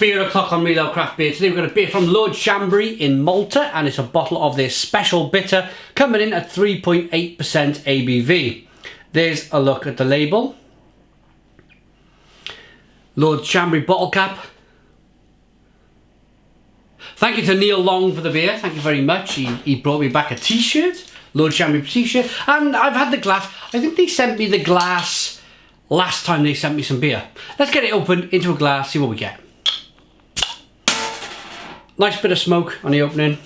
Beer O'Clock on Real Ale Craft Beer. Today we've got a beer from Lord Chambray in Malta, and it's a bottle of their special bitter coming in at 3.8% ABV. There's a look at the label. Lord Chambray bottle cap. Thank you to Neil Long for the beer. Thank you very much. He brought me back a t-shirt, Lord Chambray t-shirt, and I've had the glass. I think they sent me the glass last time they sent me some beer. Let's get it open into a glass, see what we get. Nice bit of smoke on the opening.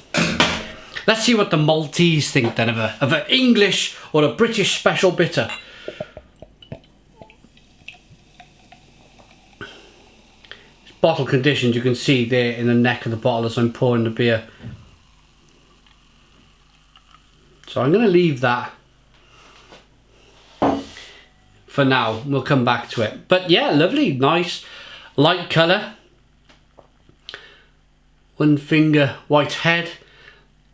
Let's see what the Maltese think then of an English or a British special bitter. It's bottle conditioned, you can see there in the neck of the bottle as I'm pouring the beer. So I'm going to leave that for now. We'll come back to it. But yeah, lovely, nice, light colour. One finger white head,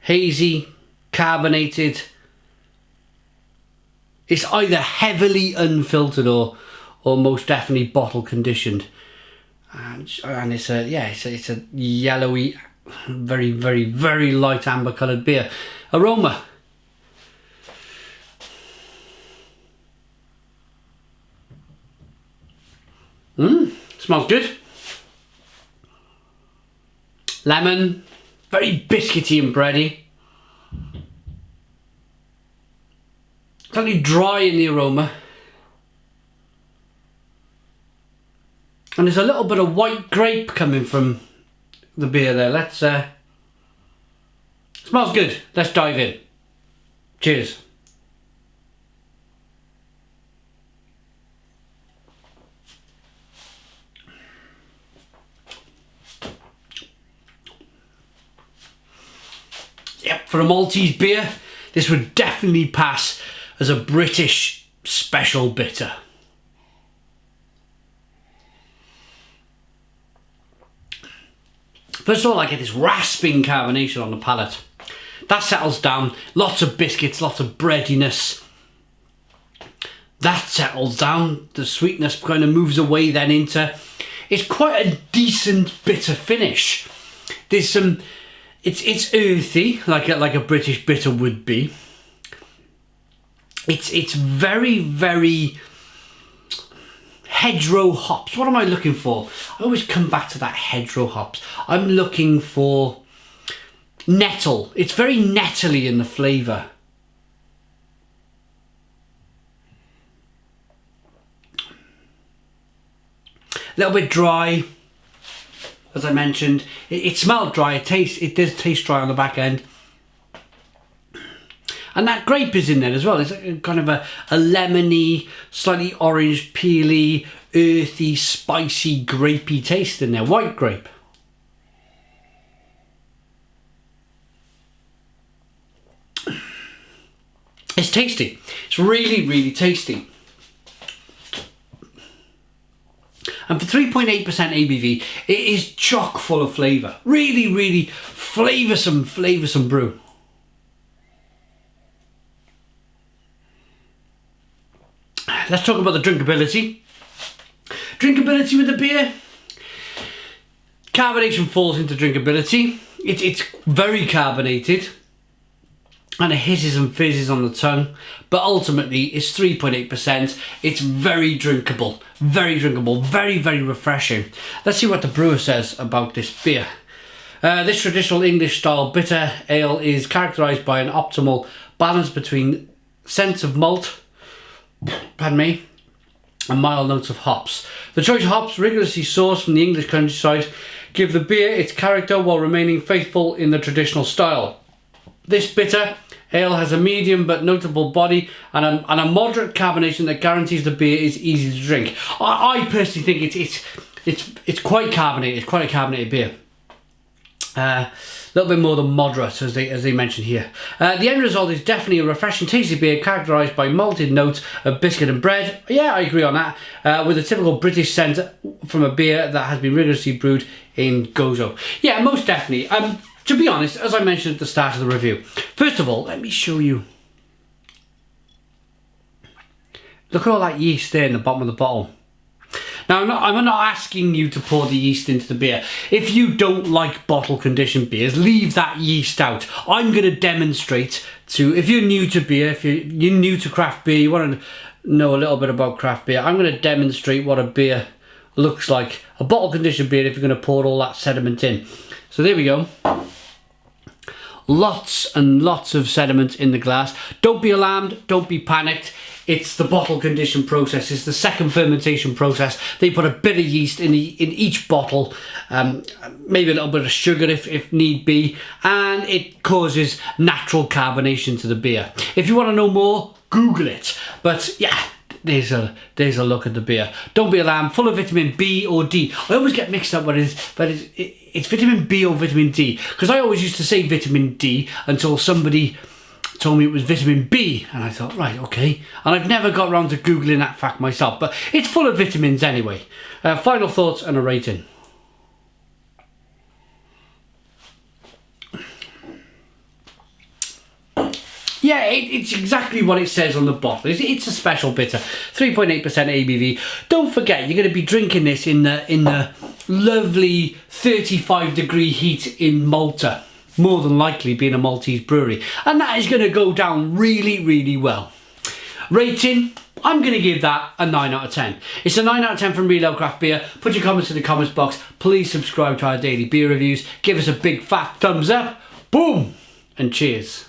hazy, carbonated. It's either heavily unfiltered or most definitely bottle conditioned. And it's a yellowy, very, very, very light amber coloured beer. Aroma. Smells good. Lemon, very biscuity and bready. Slightly dry in the aroma. And there's a little bit of white grape coming from the beer there. Let's, smells good. Let's dive in. Cheers. Yep, for a Maltese beer, this would definitely pass as a British special bitter. First of all, I get this rasping carbonation on the palate. That settles down, lots of biscuits, lots of breadiness. That settles down, the sweetness kind of moves away then into, it's quite a decent bitter finish. There's some, it's earthy, like a British bitter would be. It's very, very hedgerow hops. What am I looking for? I always come back to that hedgerow hops. I'm looking for nettle. It's very nettly in the flavour. A little bit dry. As I mentioned, it smelled dry, it does taste dry on the back end. And that grape is in there as well. It's kind of a lemony, slightly orange, peely, earthy, spicy, grapey taste in there. White grape. It's tasty. It's really, really tasty. And for 3.8% ABV, it is chock full of flavour. Really, really flavoursome brew. Let's talk about the drinkability. Drinkability with the beer. Carbonation falls into drinkability. It's very carbonated. And it hisses and fizzes on the tongue, but ultimately it's 3.8%. It's very drinkable, very, very refreshing. Let's see what the brewer says about this beer. This traditional English style bitter ale is characterised by an optimal balance between scents of malt, pardon me, and mild notes of hops. The choice of hops, rigorously sourced from the English countryside, give the beer its character while remaining faithful in the traditional style. This bitter ale has a medium but notable body and a moderate carbonation that guarantees the beer is easy to drink. I personally think it's quite carbonated. It's quite a carbonated beer. A little bit more than moderate, as they mention here. The end result is definitely a refreshing, tasty beer characterised by malted notes of biscuit and bread. Yeah, I agree on that. With a typical British scent from a beer that has been rigorously brewed in Gozo. Yeah, most definitely. To be honest, as I mentioned at the start of the review, first of all, let me show you. Look at all that yeast there in the bottom of the bottle. Now, I'm not asking you to pour the yeast into the beer. If you don't like bottle conditioned beers, leave that yeast out. I'm going to demonstrate to, if you're new to beer, if you're new to craft beer, you want to know a little bit about craft beer, I'm going to demonstrate what a beer looks like. A bottle conditioned beer if you're going to pour all that sediment in. So there we go. Lots and lots of sediment in the glass. Don't be alarmed, don't be panicked. It's the bottle condition process. It's the second fermentation process. They put a bit of yeast in each bottle, maybe a little bit of sugar if need be, and it causes natural carbonation to the beer. If you want to know more, Google it. But yeah, there's a look at the beer. Don't be alarmed. Full of vitamin B or D. I always get mixed up what it is, but it's vitamin B or vitamin D, because I always used to say vitamin D until somebody told me it was vitamin B, and I thought, right, okay. And I've never got around to Googling that fact myself, but it's full of vitamins anyway. Final thoughts and a rating. Yeah, it's exactly what it says on the bottle. It's a special bitter, 3.8% ABV. Don't forget, you're going to be drinking this in the lovely 35-degree heat in Malta. More than likely being a Maltese brewery, and that is going to go down really, really well. Rating, I'm going to give that a 9 out of 10. It's a 9 out of 10 from Real Ale Craft Beer. Put your comments in the comments box. Please subscribe to our daily beer reviews. Give us a big fat thumbs up. Boom, and cheers.